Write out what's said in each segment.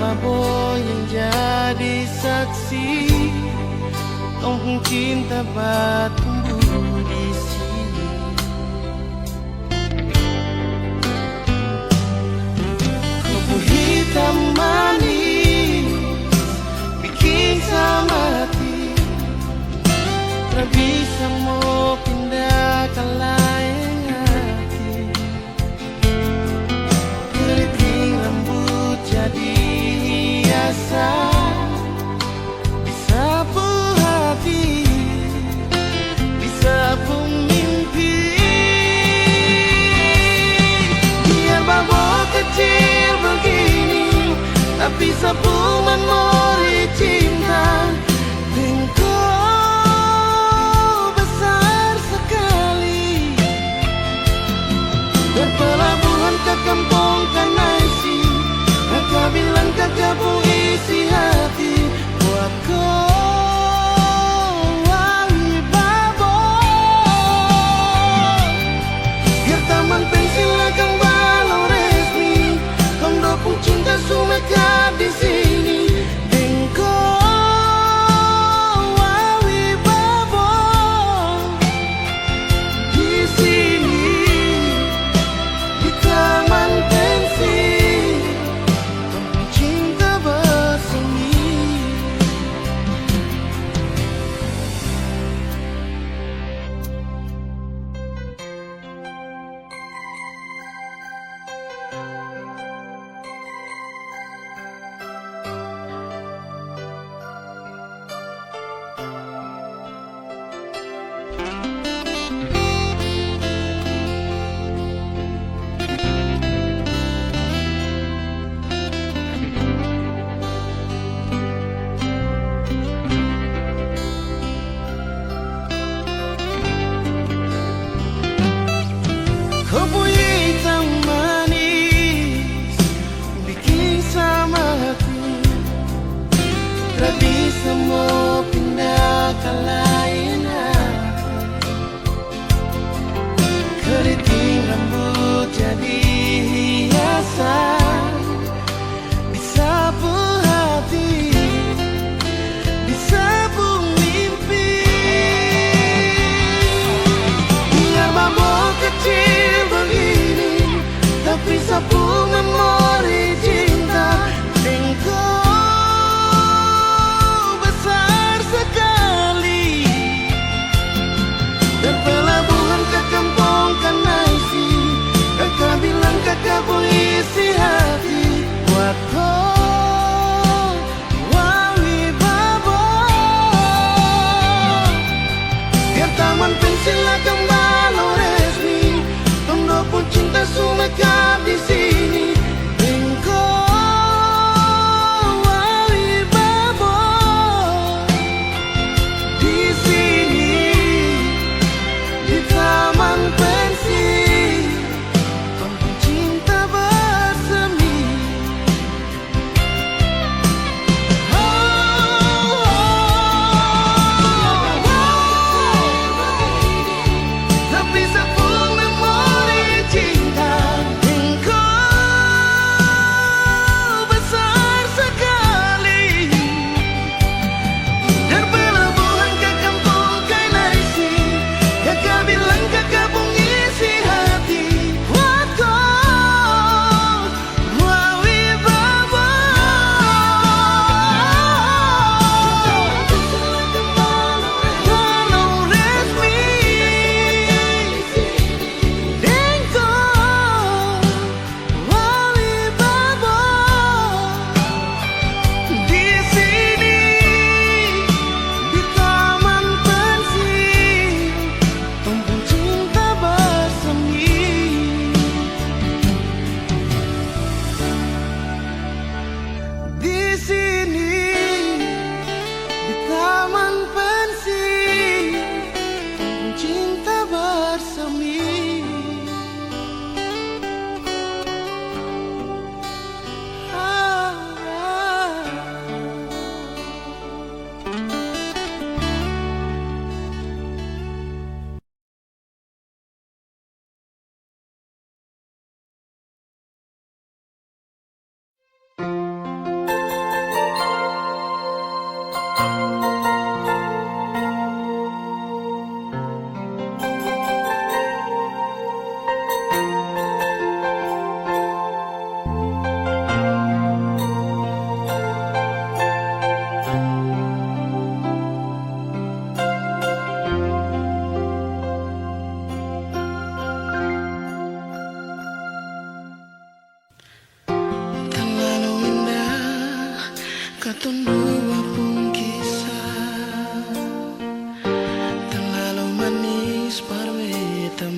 Baboy yang jadi saksi, tong cinta tumbuh di sini. Kubu hitam manis bikin sama hati, tak bisa mau pindah ke lain hati. Keriting rambut jadi hiasan, disapu hati, disapu mimpi. Biar babok kecil begini, tapi sapu memori cinta. Engkau besar sekali, berpelabuhan ke kampung Kanaisi. Kakak bilang kakak pun isi hati buat kau, wangi Baboy. Biar taman pensil akan balau resmi, tondo pun cinta sumekat di sini. Engkau wangi Baboy di sini, di taman pensil. Cinta bersemi. Kubu hitam manis bikin sama hati, tak bisa mau pindah ke lain hati. Keriting rambut jadi hiasan, disapu hati, disapu mimpi. Biar babok kecil begini, tapi sapu memori cinta. Engkau besar sekali,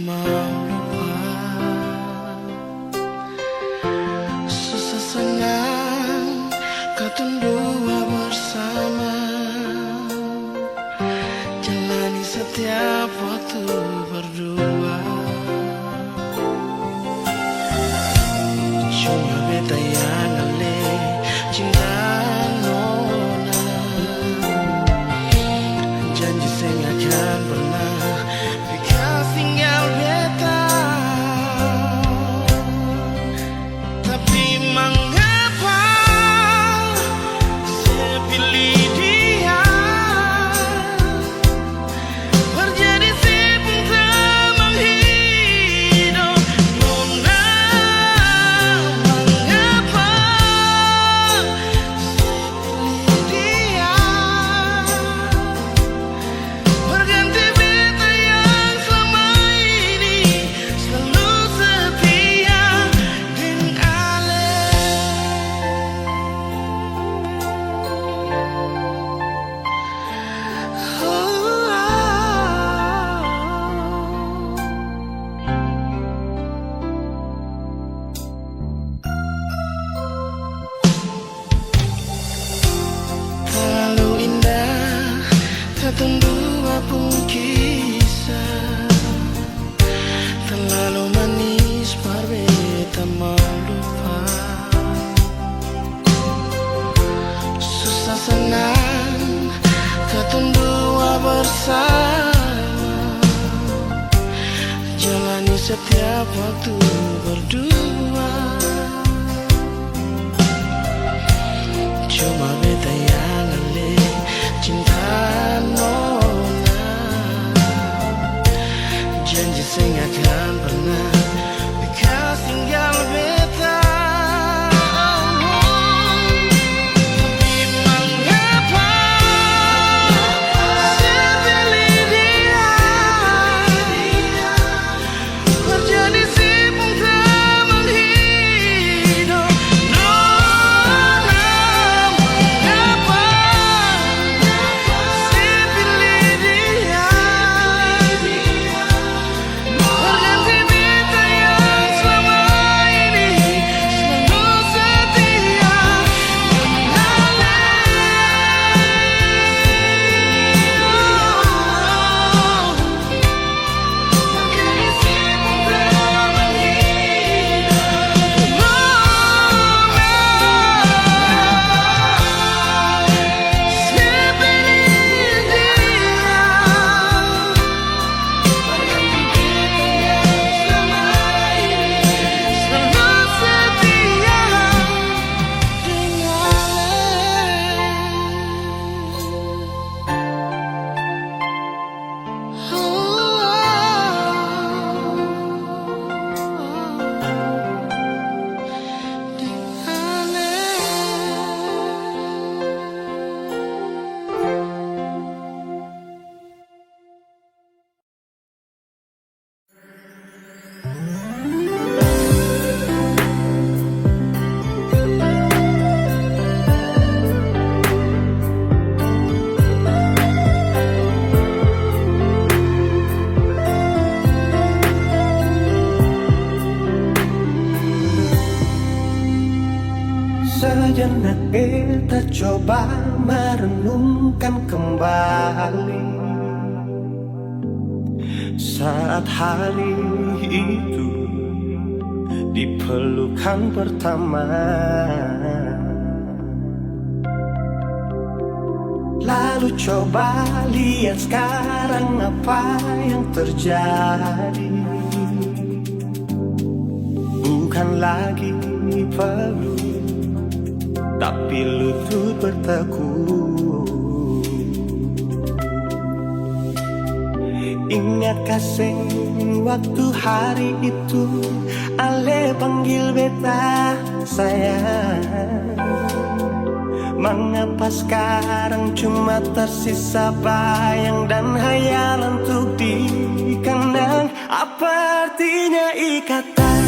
mau lupa. Susah senang kata dua bersama, jalani setiap waktu berdua. Cuma beta yang ale cinta nona, janji saya gak akan pernah bekas tinggal beta. Tapi mengapa saya pilih dia, terjadi sibuk teman hidup nona. Mengapa saya pilih dia, berganti beta yang selama ini selalu setia dengan Ale. Terlalu indah kata dua pun kisah, terlalu manis par beta mau lupa. Susah senang kata dua bersama, jalani setiap waktu berdua. Cuma beta yang ale cinta nona, janji saya gak akan pernah bekas tinggal beta. Tapi mengapa saya pilih dia, terjadi sibuk teman hidup nona. Mengapa saya pilih dia, berganti beta yang selama ini selalu setia dengan Ale. Terjadi sibuk teman hidup nona. Saya pilih dia, berganti beta yang selama ini selalu setia dengan Sejenak kita coba merenungkan kembali saat hari itu di pelukan pertama. Lalu coba lihat sekarang apa yang terjadi. Bukan lagi peluk, tapi lutut bertekuk. Ingat kasih waktu hari itu Ale panggil beta sayang. Mengapa sekarang cuma tersisa bayang dan hayalan untuk dikenang? Apa artinya ikatan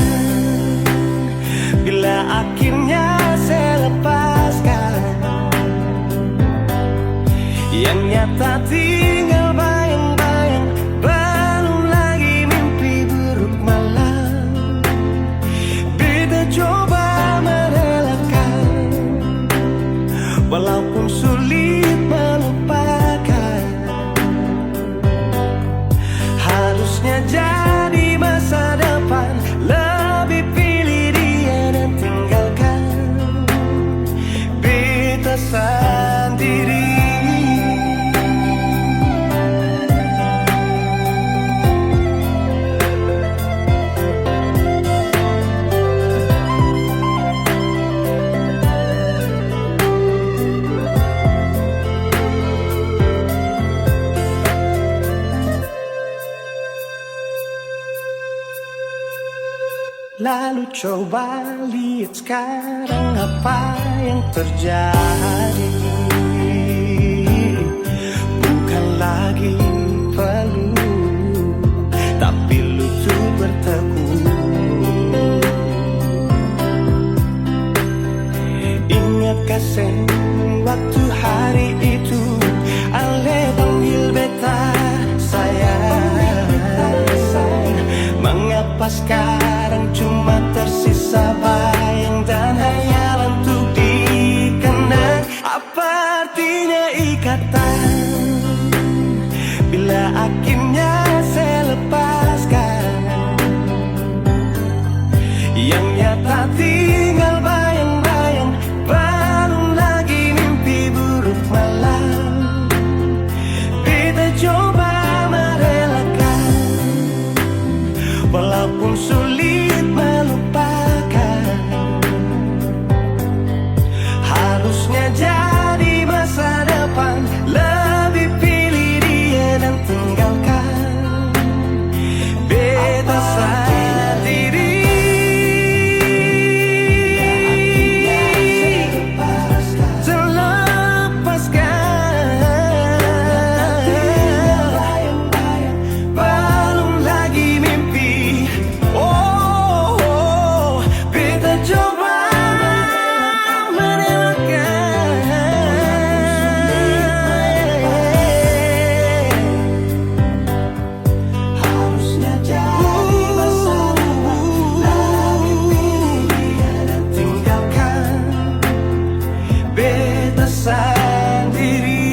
bila akhirnya saya lepaskan? Yang nyata tinggal bayang-bayang, belum lagi mimpi Lalu coba lihat sekarang apa yang terjadi. Bukan lagi peluk, tapi lutut bertekuk. Ingatkah sen waktu hari itu Ale panggil beta sayang. Mengapa sekarang cuma tersisa bayang dan hayalan untuk dikenang? Apa artinya ikatan bila akhirnya saya lepaskan? Yang nyata tinggal bayang-bayang, belum lagi mimpi buruk malam. Kita coba merelakan, walaupun sulit melupakan. Harusnya jadi masa depan, lebih pilih dia dan tinggalkan beta sendiri. Belum lagi mimpi. Oh, beta coba harusnya jadi masa depan, lebih pilih dia dan tinggalkan beta sendiri.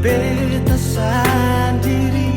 Beta sendiri.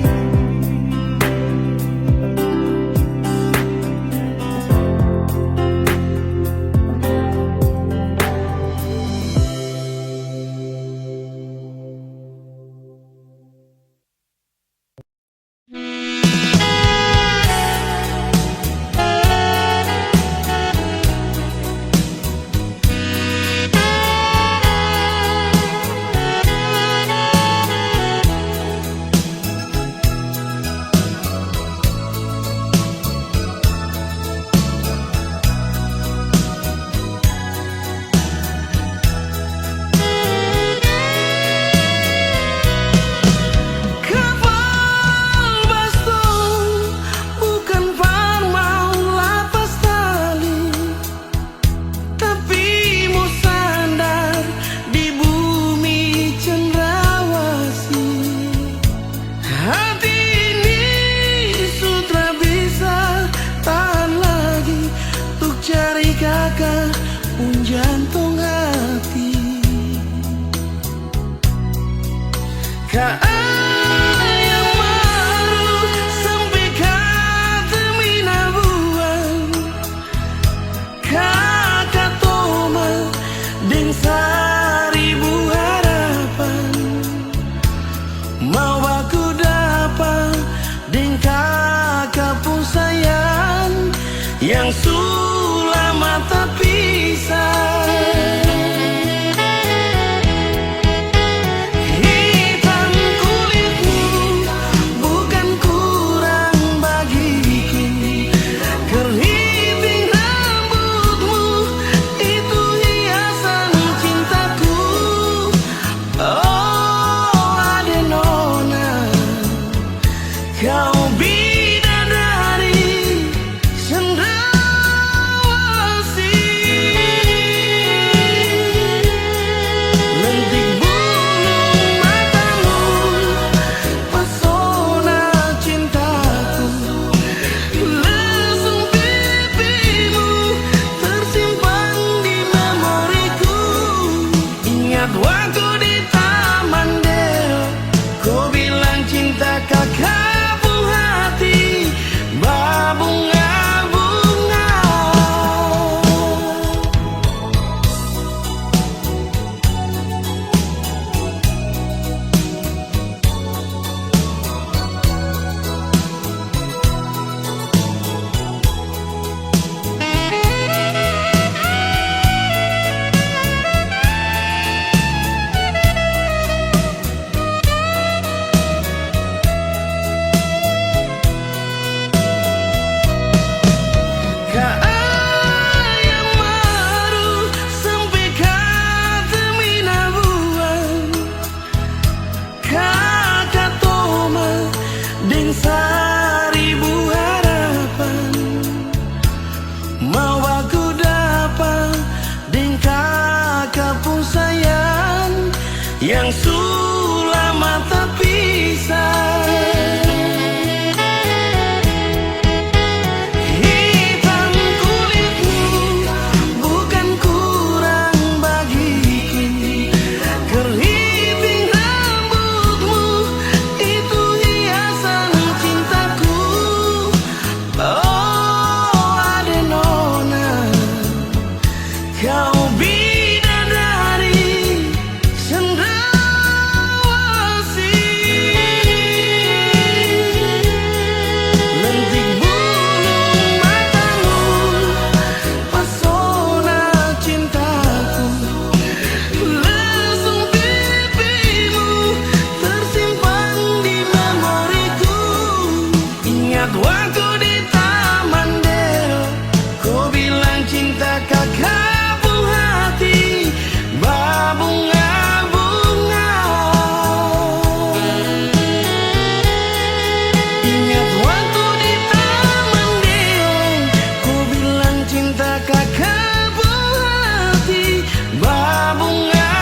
Jantung hati yang baru sampai kata mina buang kakak toma deng seribu harapan. Mau aku dapat deng kakak pun sayang yang sulama tak pisah. Hitamku bisa. Hitam kulitmu bukan kurang bagiku, keriting rambutmu itu hiasan cintaku. Oh Adenona, kau bidadari cendrawasih. Lentik bulu matamu, pesona cintaku. Lesung pipimu tersimpan di memoriku. Ingat waktu di Taman Dero, kau bilang cinta kakak buah hati berbunga-bunga. Ingat waktu di Taman Dero, kau bilang cinta kakak buah hati berbunga-bunga.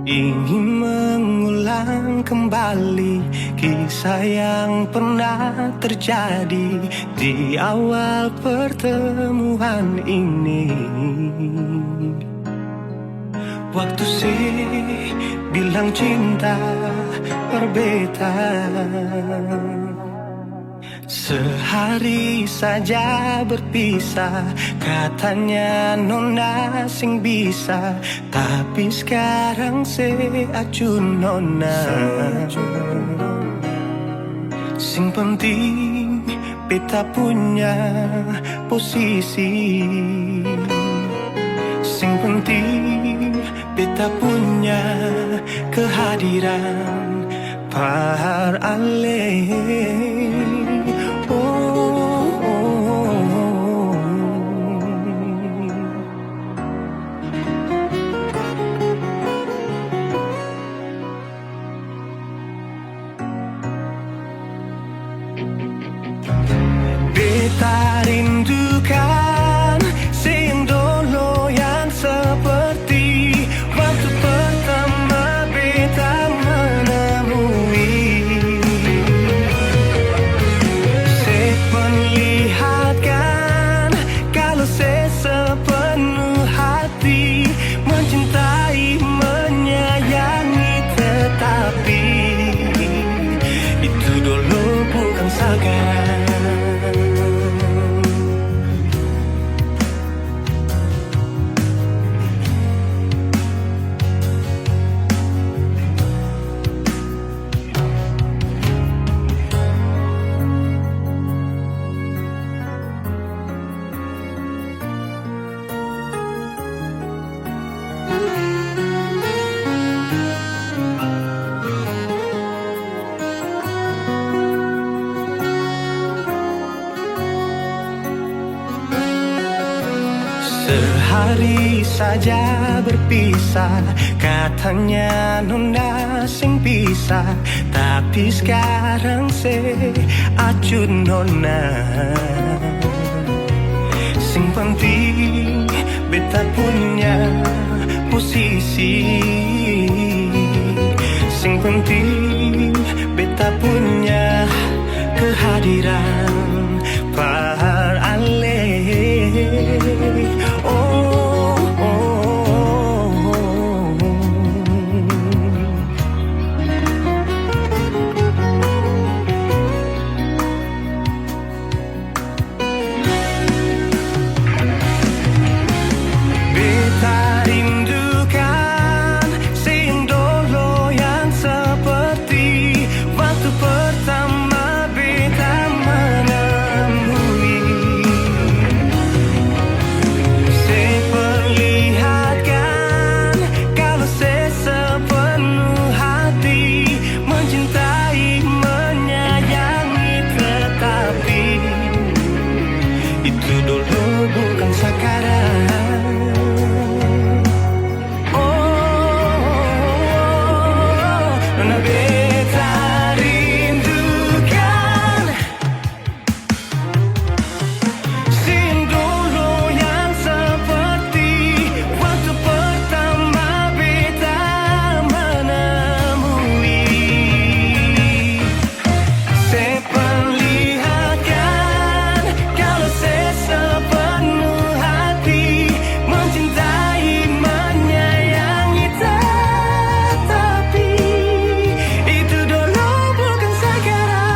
Ingin mengulang kembali kisah yang pernah terjadi di awal pertemuan ini. Waktu sih bilang cinta berbeda, sehari saja berpisah, katanya nona sing bisa, tapi sekarang se acun nona. Sing penting beta punya posisi, sing penting beta punya kehadiran par ale. Beta rindukan sing dulu yang seperti waktu pertama beta menemui. Saya perlihatkan kalau saya sepenuh hati mencintai, menyayangi, tetapi itu dulu bukan sekarang. Sehari saja berpisah, katanya nona sing pisah, tapi sekarang se acun nona. Sing penting beta punya posisi, sing penting beta punya kehadiran par ale. Pertama beta mana Itu dulu bukan sekarang. Nona beta rindukan scene dulu yang seperti waktu pertama beta menemui. Saya perlihatkan kalau saya sepenuh hati mencintai, menyayangi, tetapi itu dulu bukan sekarang.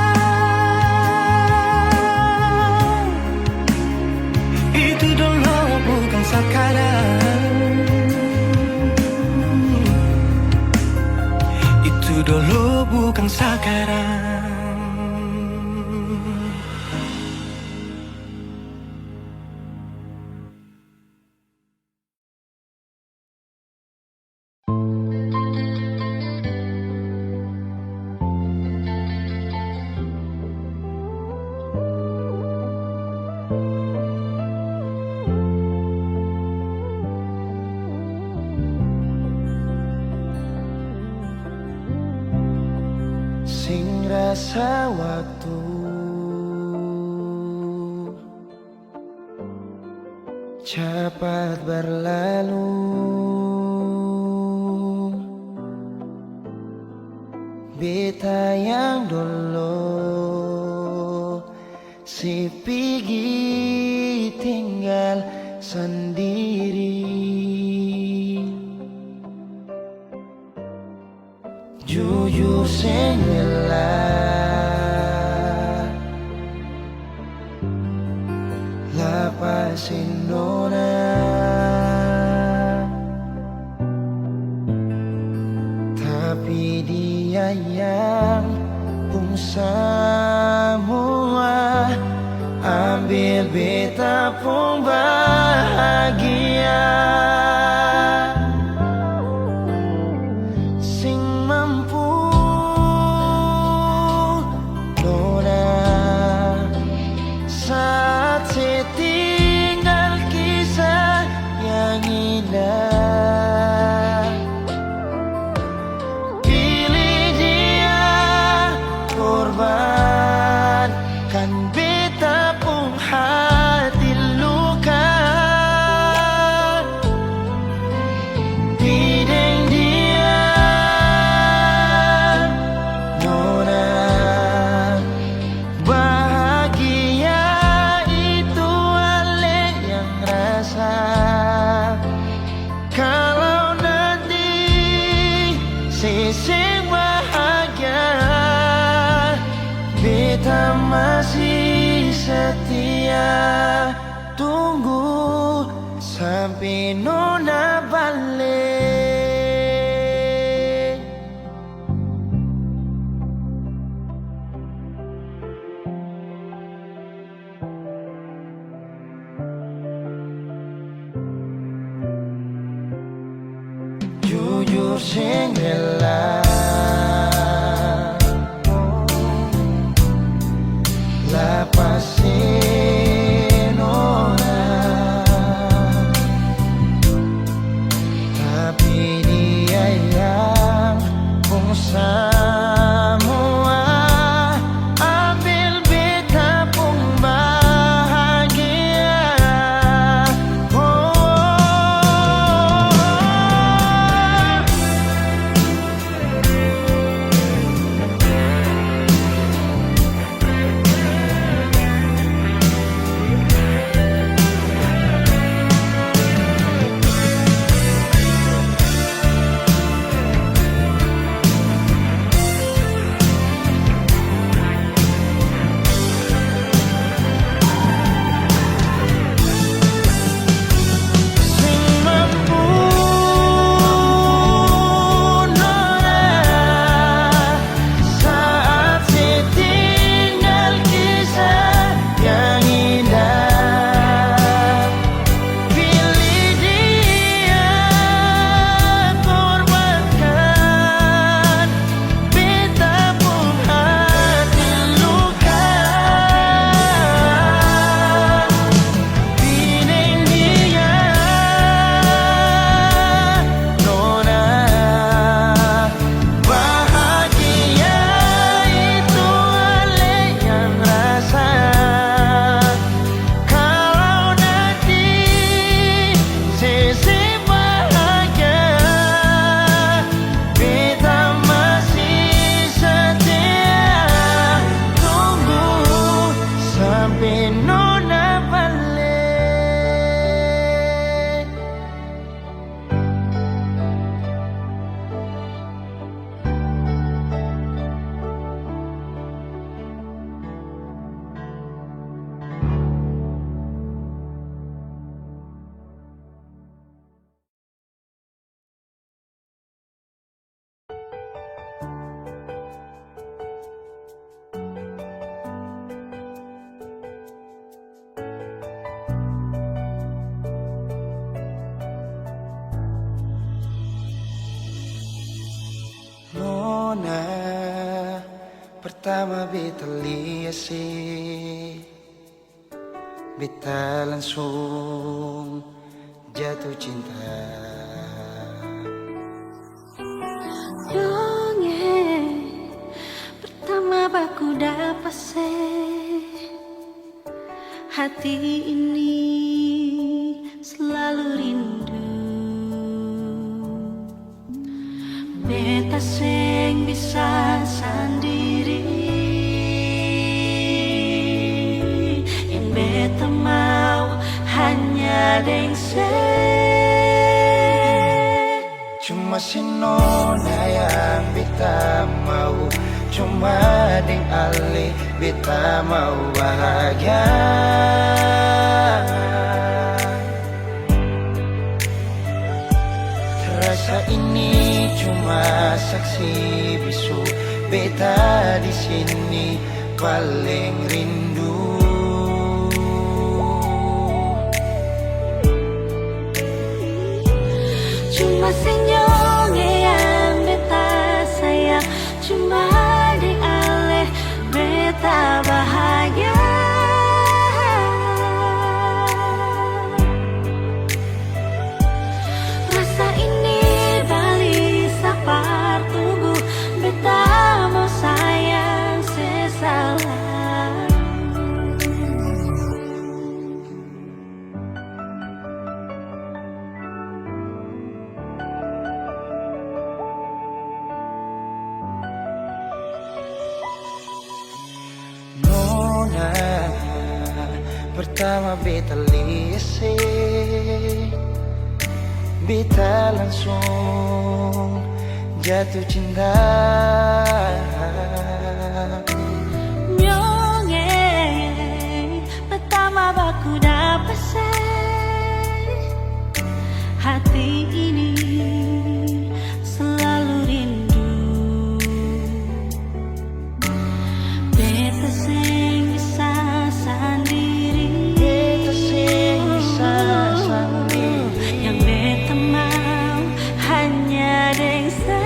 Itu dulu bukan sekarang. Itu dulu bukan sekarang. Sing rasa waktu cepat berlalu, beta yang dulu si pergi tinggal sendiri. Jujur sing lapasin nona, tapi dia yang pun semua ambil beta pun bahagia. Sing mampu nona saat saya tinggal kisah yang indah. Pilih dia korbankan beta pun hati luka. Bideng dia nona bahagia itu ale yang rasa. Kalau nanti seseng bahagia, beta masih setia tunggu sampai nona balik. Jujur sing rela lapasin nona, tapi dia yang pun semua ambil beta pun bahagia. Pertama beta lihat beta langsung jatuh cinta. Dongeng pertama baku dapat hati ini selalu rindu. Beta sing bisa sendiri, yang beta mau hanya dengse. Cuma si nona yang beta mau, cuma deng ale beta mau bahagia. Rasa ini cuma saksi bisu, beta di sini paling rindu. Cuma senyum yang beta sayang, cuma di ale beta bahagia. Rasa ini balik sapar tubuh, beta mau sayang sesalah. Nona pertama beta lihat beta langsung jatuh cinta. Nyongeng pertama baku dapat hati ini selalu rindu. Beta sing bisa sendiri, Beta sing bisa sendiri, yang beta mau hanya dengse.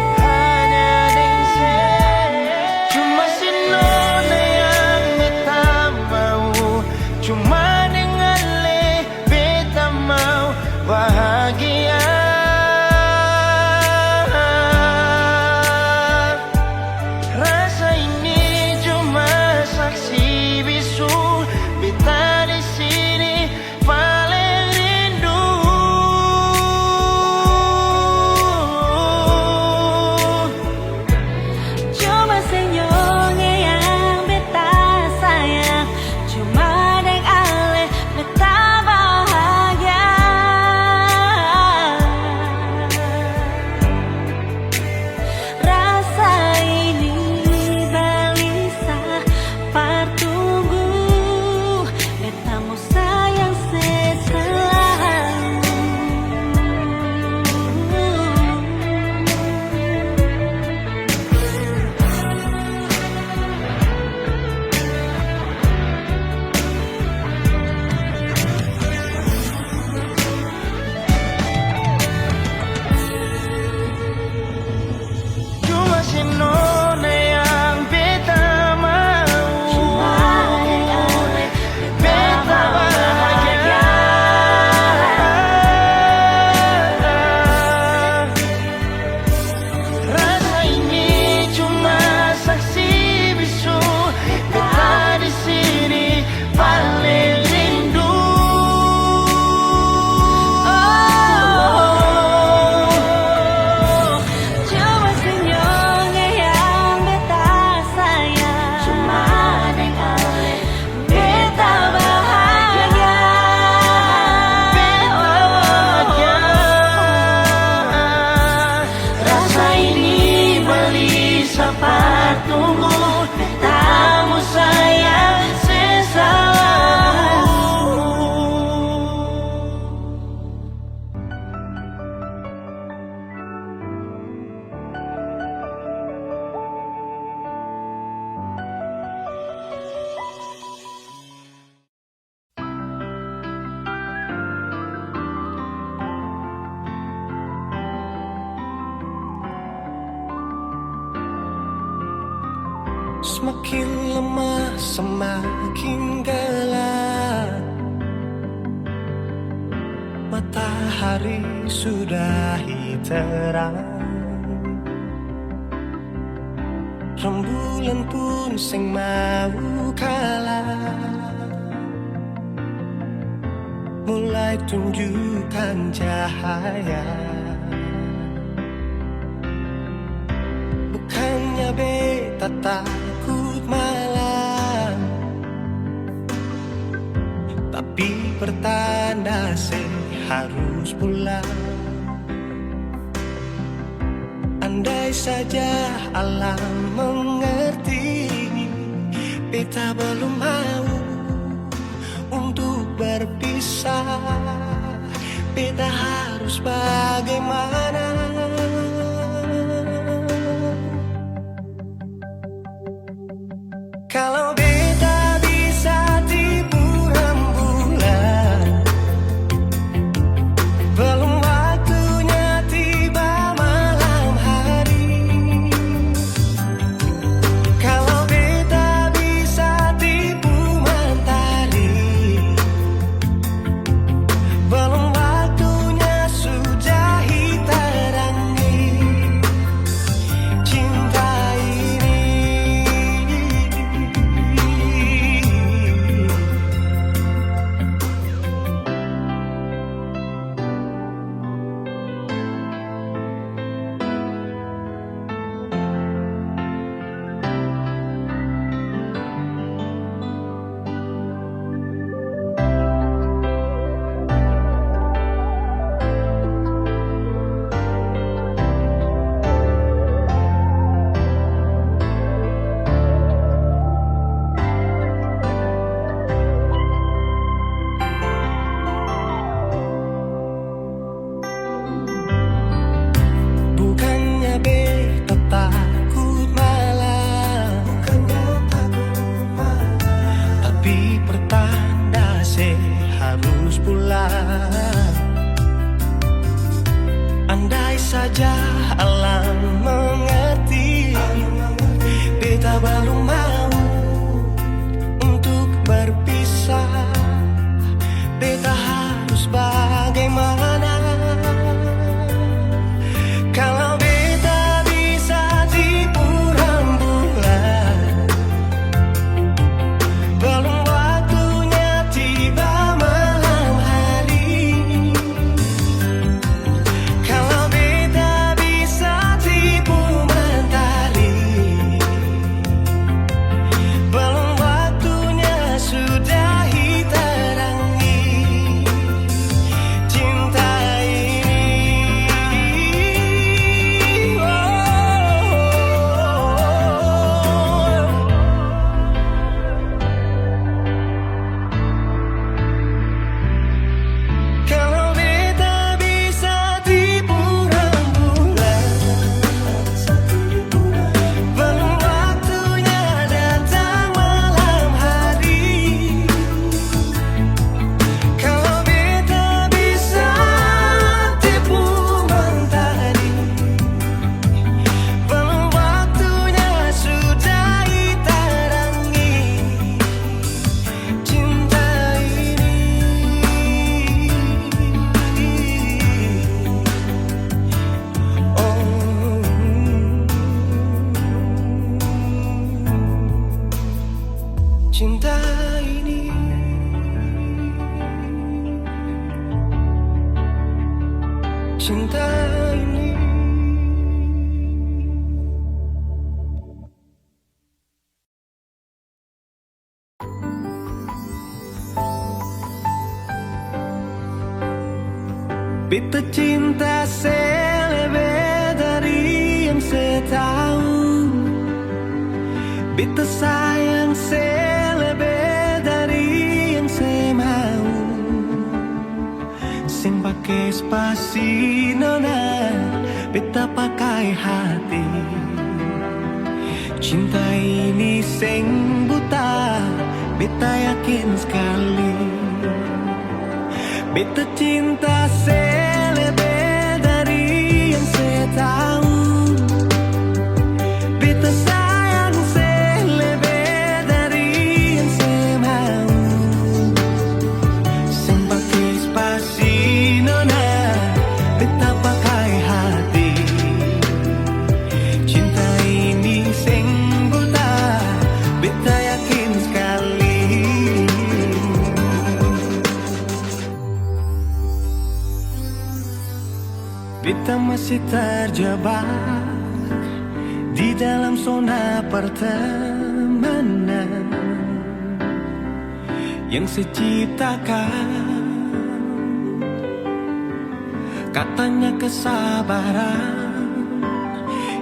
cuma si nona yang beta mau, cuma dengan le beta mau bahagia. semakin lemah, semakin gelap. Matahari sudah terang, rembulan pun sing mau kalah, mulai tunjukkan cahaya. Bukannya beta takut malam, tapi pertanda harus pulang. Andai saja alam mengerti, beta belum mau untuk berpisah. Beta harus bagaimana? Kalau beta bisa tipu rembulan, belum waktunya tiba malam hari. Kalau beta bisa tipu mentari, belum waktunya sudahi terangi cinta ini. Bukannya beta takut malam, tapi pertanda harus pulang. Andai saja alam mengerti, beta belum mau untuk berpisah. Beta harus bagaimana? Kalau beta bisa tipu rembulan, belum waktunya tiba malam hari. Kalau beta bisa tipu mentari, belum waktunya sudahi terangi cinta ini. Kalau beta bisa tipu rembulan, belum waktunya datang malam hari. Kalau beta bisa tipu mentari, belum waktunya sudahi terangi cinta ini. Cinta ini, cinta ini. Beta cinta selebih dari yang saya tahu. Beta sayang selebih dari yang saya mau. Sing pakai spasi nona, beta pakai hati. Cinta ini sing buta, beta yakin sekali. Beta cinta selebih dari yang saya tahu. Beta sayang selebih Beta masih terjebak di dalam zona pertemanan yang seciptakan. Katanya kesabaran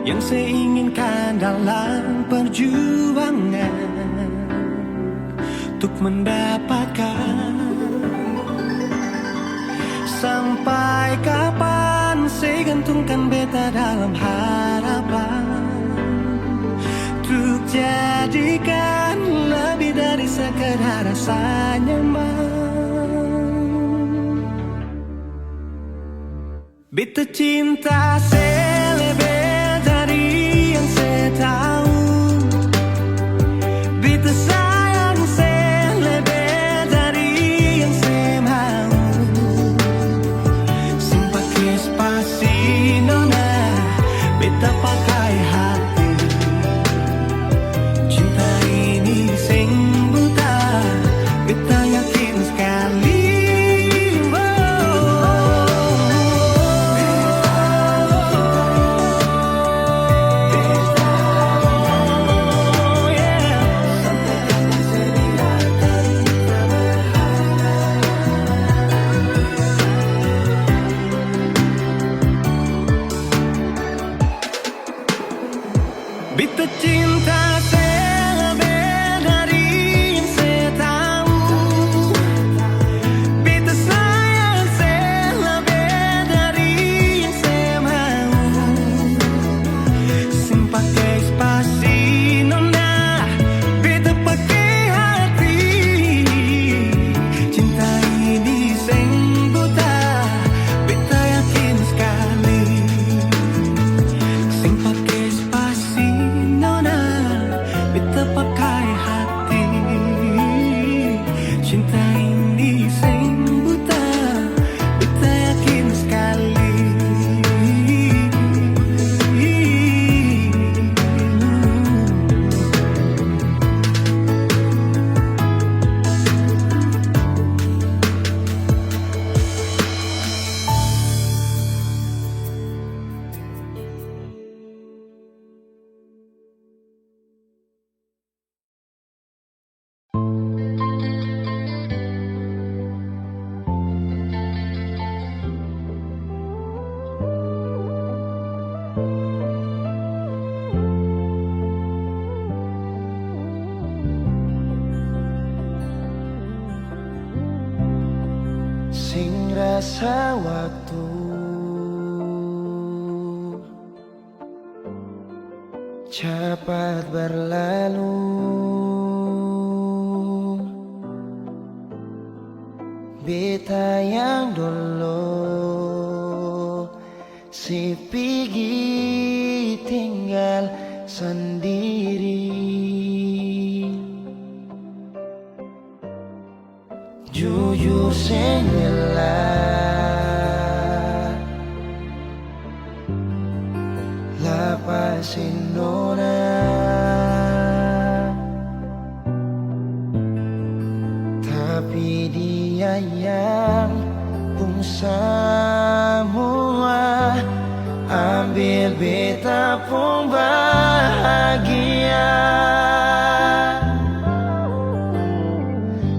yang saya inginkan dalam perjuangan untuk mendapatkan. Sampai kapan saya gantungkan beta dalam harapan untuk jadikan lebih dari sekedar rasa nyaman. Beta cinta saya lebih dari yang saya tahu. Beta sayang saya lebih dari yang saya mau. Simpati spasi nona, beta pakai hati. Cinta ini sing buta, beta yakin sekali. Beta cinta saya lebih dari yang saya tahu. Beta sayang saya lebih dari yang saya mau. Simpati spasi nona, beta pakai hati. Cinta ini sing buta, beta yakin sekali. Simpati spasi nona, beta pakai hati. Cinta ini sing buta, beta yakin sekali. Sing rasa waktu cepat berlalu, beta yang dulu si pergi tinggal sendiri. Jujur sengelah lapasin nona, tapi dia yang pun semua ambil beta pun bahagia.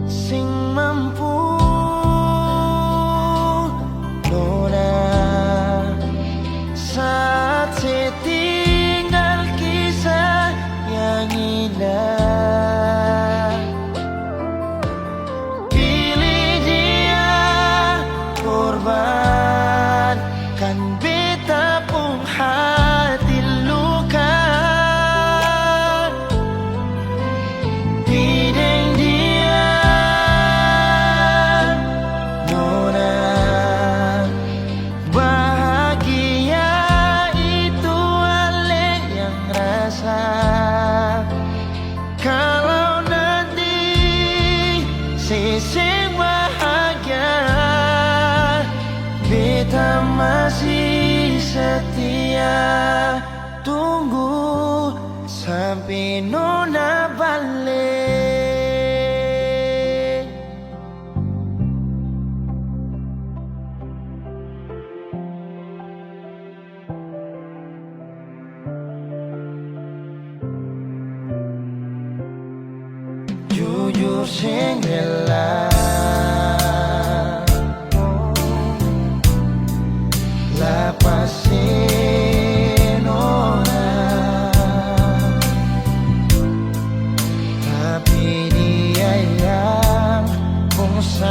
Sing mampu nona saat saya tinggal kisah yang indah. Pilih dia korbankan beta pun hati luka. Bideng dia nona, bahagia itu ale yang rasa. Kalau nanti seseng bahagia, beta masih setia. Tunggu sampai nona balik. Bella, la pasin orang, tapi dia yang semua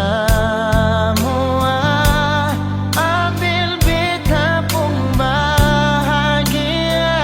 ambil beta pun bahagia.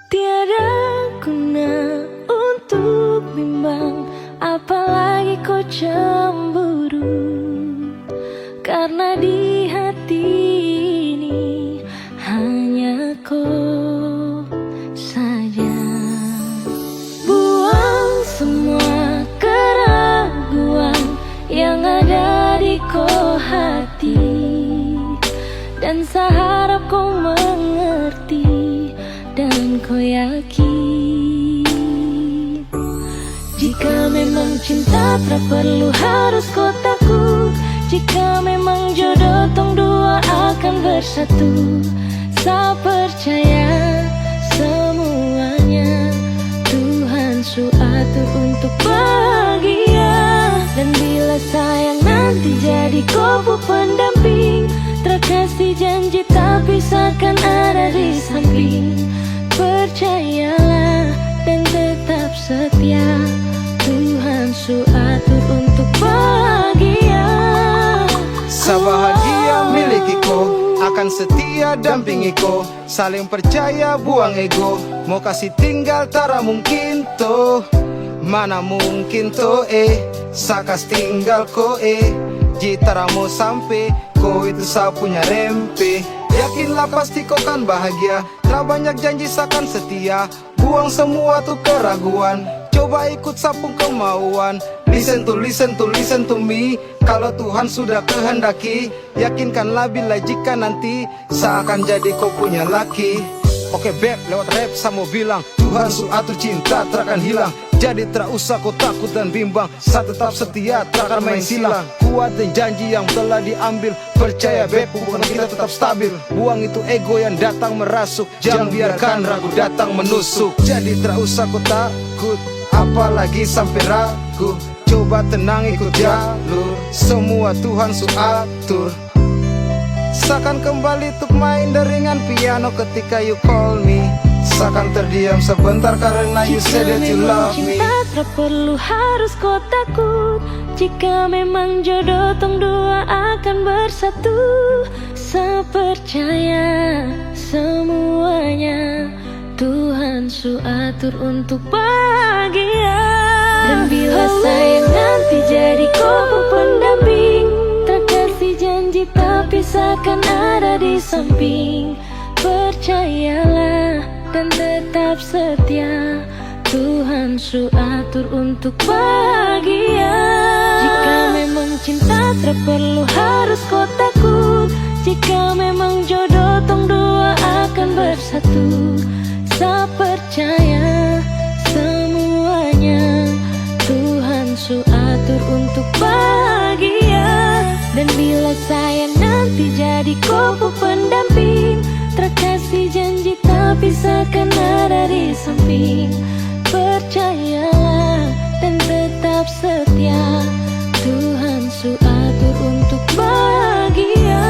Tiada guna untuk bimbang, apalagi kau cemburu. Karena di hati ini hanya kau saja. Buang semua keraguan yang ada di kau hati, dan saya harap kau mengerti dan kau yakin. Jika memang cinta tak perlu harus kau takut. Jika memang jodoh tong dua akan bersatu. Saya percaya semuanya Tuhan su atur untuk bahagia. Dan bila sayang nanti jadi kau pendamping, terkasih janji tapi seakan ada di samping. Percayalah dan tetap setia, Tuhan su atur untuk bahagia. Sebahagia miliki ko, akan setia dampingi ko. Saling percaya buang ego, mau kasih tinggal tara mungkin to. Mana mungkin to sakas tinggal ko jitara mau sampai, ko itu saya punya rempe. Yakinlah pasti kau kan bahagia. Tak banyak janji sakan setia. Buang semua tuh keraguan. Coba ikut sapung kemauan. Listen to me. Kalau Tuhan sudah kehendaki, yakinkanlah bila jika nanti saya akan jadi kau punya laki. Oke beb, lewat rap saya mau bilang, Tuhan su atur cinta takkan hilang. Jadi tak usah kau takut dan bimbang, saya tetap setia takkan main silang. Kuat dan janji yang telah diambil, percaya beb hubungan kita tetap stabil. Buang itu ego yang datang merasuk, jangan biarkan ragu datang menusuk. Jadi tak usah kau takut, apalagi sampai ragu. Coba tenang ikut jalur, semua Tuhan su atur. Seakan kembali untuk main deringan piano ketika you call me. Seakan terdiam sebentar karena you said that you love me. Cinta tak perlu harus kau takut. Jika memang jodoh tong dua akan bersatu. Sepercaya semuanya Tuhan su atur untuk bahagia. Dan bila sayang nanti jadi kau pendamping, terkasih janji tapi seakan ada di samping. Percayalah dan tetap setia, Tuhan su atur untuk bahagia. Jika memang cinta tak perlu harus kau takut, jika memang jodoh tong dua akan bersatu. Saya percaya semuanya Tuhan su atur untuk bahagia. Dan bila sayang nanti jadi kau pendamping, terkasih janji tapi seakan ada di samping. Percayalah dan tetap setia, Tuhan su atur untuk bahagia.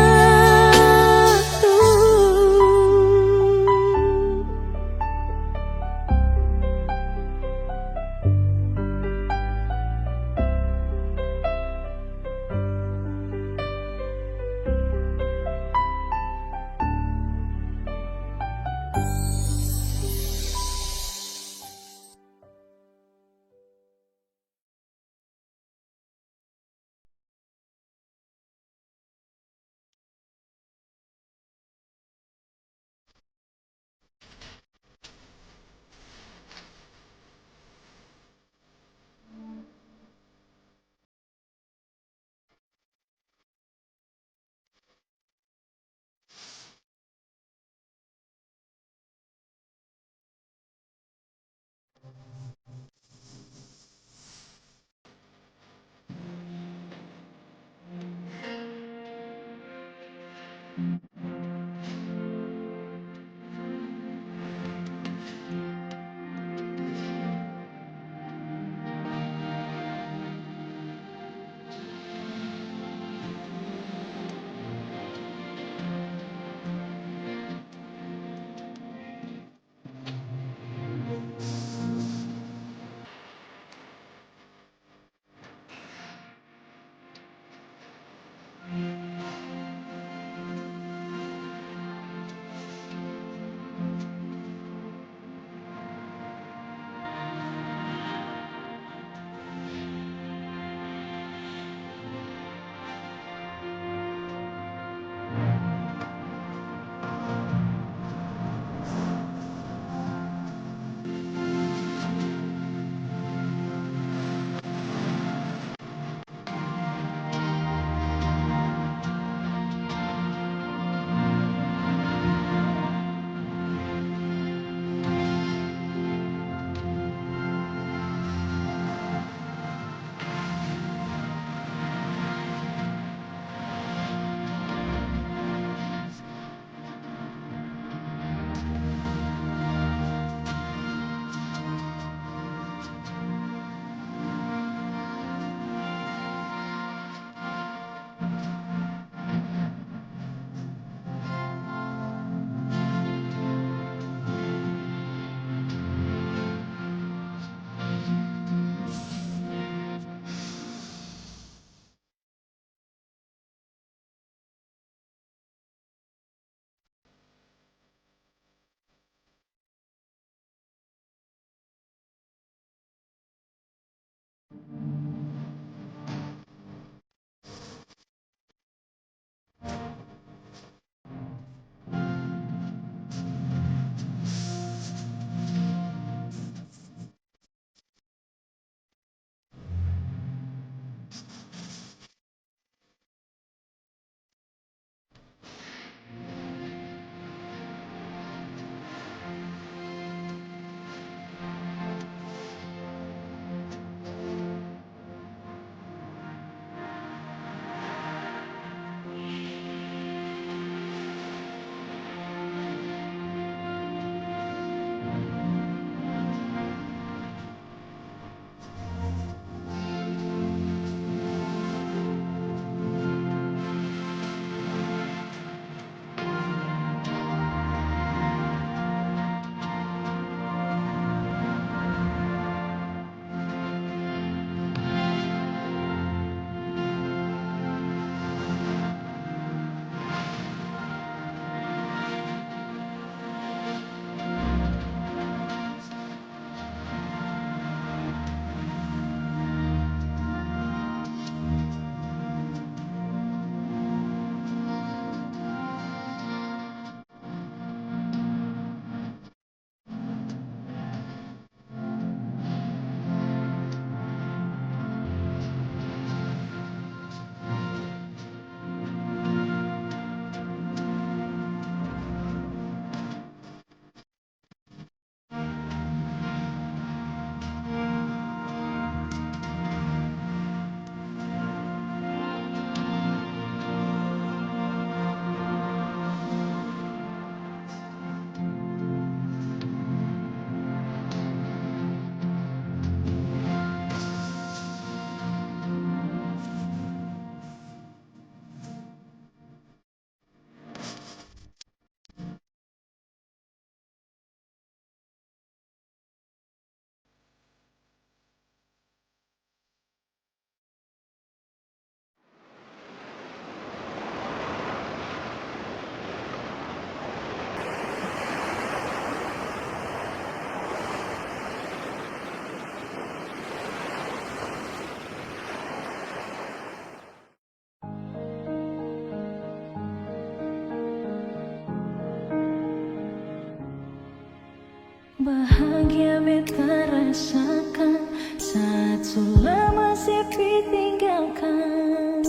bahagia beta rasakan saat selama sepi tinggalkan.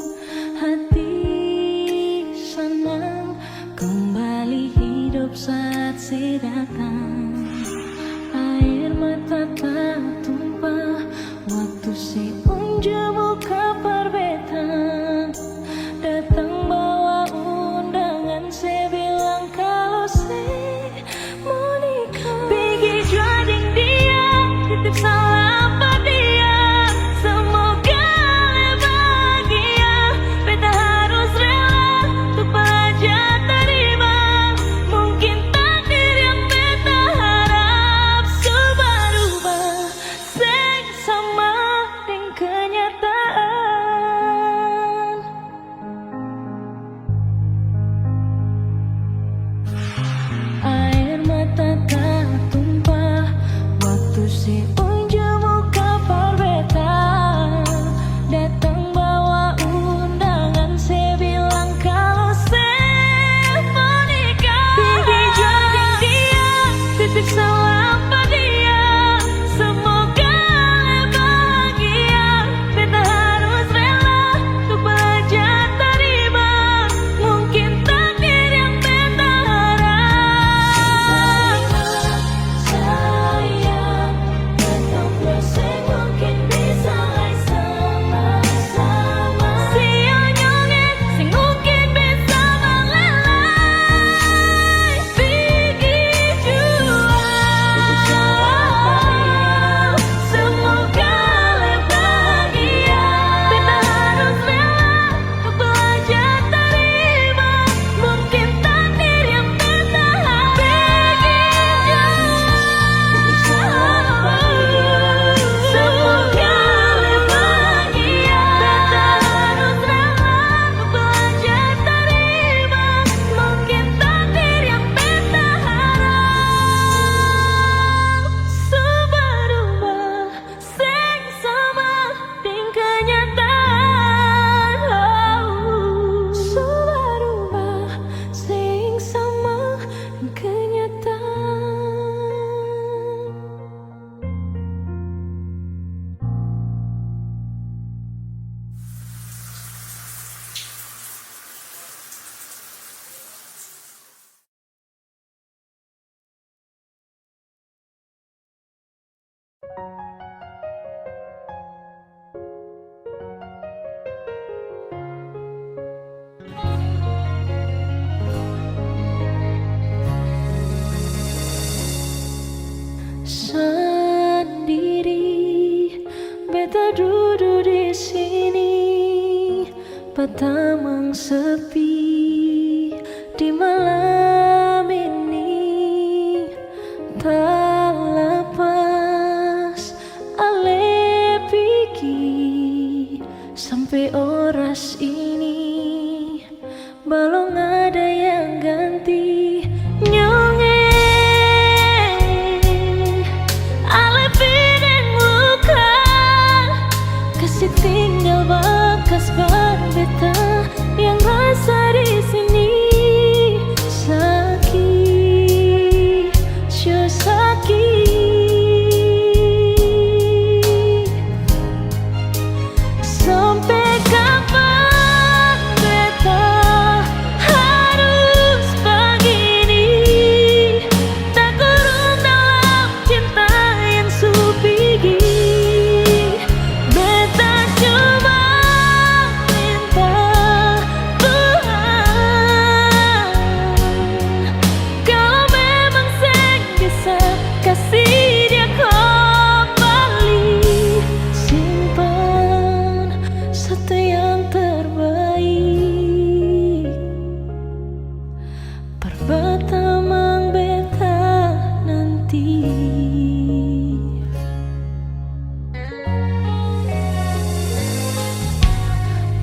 Hati senang kembali hidup saat si datang. Air mata tak tumpah waktu si unjuk muka perbeta. Datang bawa undangan, saya bilang kalau saya mau nikah. Pergi juading dia, titip salam pada dia. Semoga bahagia, beta harus rela untuk belajar terima. Mungkin takdir yang beta harap subah-ubah, seng sama dengan kenyataan. Air mata tak tumpah waktu si unjuk muka perbeta. Datang bawa undangan, saya bilang kalau saya mau nikah. Pergi juading dia, titip salam pada dia. Semoga bahagia, beta harus rela untuk belajar terima. Mungkin takdir yang beta harap. Sayang, datang berseng mungkin bisa sama-sama. Sionyongnya sing mungkin bisa melelai. Pergi jual, semoga bahagia, beta harus rela untuk belajar terima. Mungkin takdir yang beta harap. Pergi jual, semoga bahagia, beta harus rela untuk belajar terima. Mungkin takdir yang beta harap subah-ubah, seng sama dengan kenyataan. Subah-ubah, seng sama dengan kenyataan. Sendiri, beta duduk di sini, petamang sepi di malam ini. Tak lepas ale pigi sampai oras ini, belum ada yang ganti. Nyongeng ale bideng luka, kasih tinggal bekas berbeta yang rasa di sini. Sakit, sure sakit. Sampai kapan beta harus begini? Tak kurung dalam cinta yang supigi. Beta cuma minta Tuhan, kalau memang seng bisa kasih dia kembali, simpan satu yang terbaik. Perbatamang beta nanti.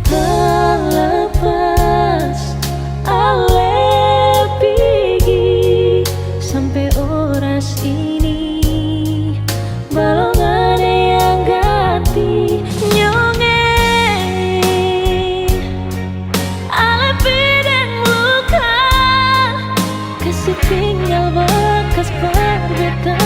Tak lepas ale pigi sampai oras ini, belum ada yang ganti. Nyongeng ale bideng luka, kasih tinggal bekas berbeta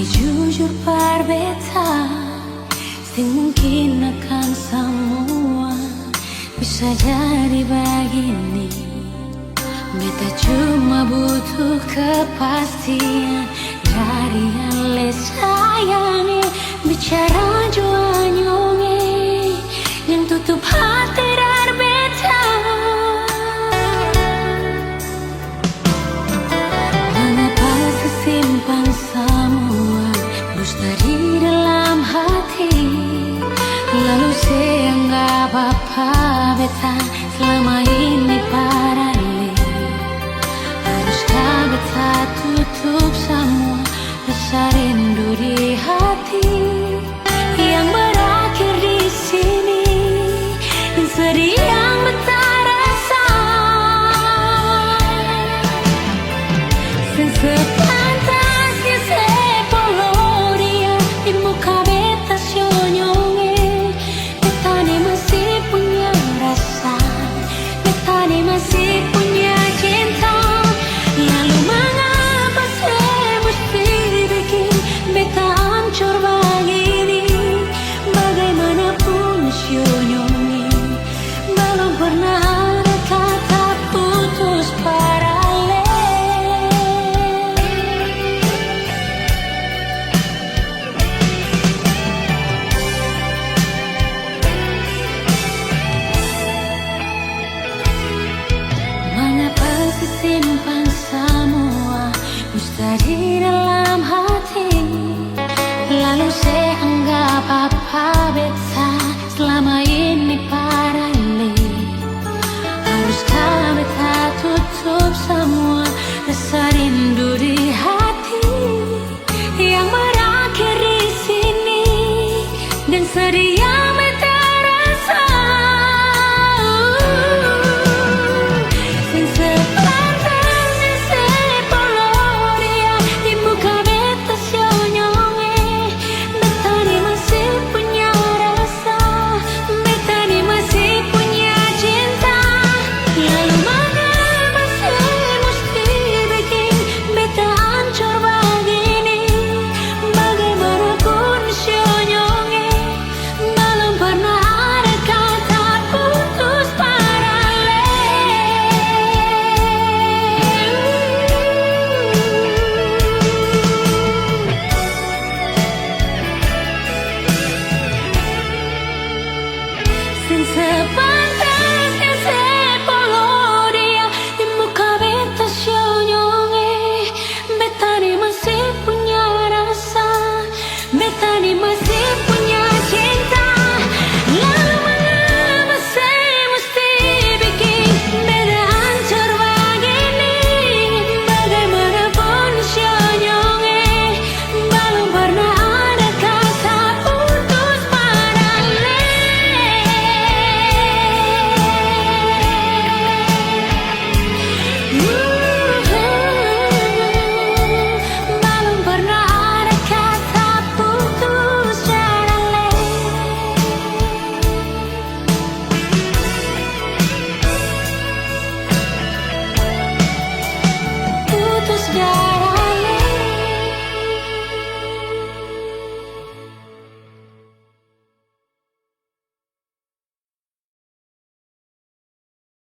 Mari jujur berbeta, sing mungkin akan semua bisa jadi begini. Beta cuma butuh kepastian dari yang le sayangi. Bicara jua nyonge yang tutup hati dan beta. Mengapa sesimpan semua dusta di dalam hati, lalu seanggap apa beta selama ini paralel. Haruskah beta tutup semua rasa rindu di hati yang berakhir di sini, dan sedih yang beta rasa. Sepantasnya sepuluh dia di muka beta senyonge. Beta ni masih punya rasa, beta ni masih punya cinta. Lalu mengapa saya mesti bikin beta hancur begini? Bagaimanapun senyonge, belum pernah ada kata putus paralel. Mengapa simpan semua dusta di dalam hati, lalu saya anggap apa beta selama ini paralel. Haruskah beta tutup semua rasa rindu di hati yang berakhir di sini, dan sedih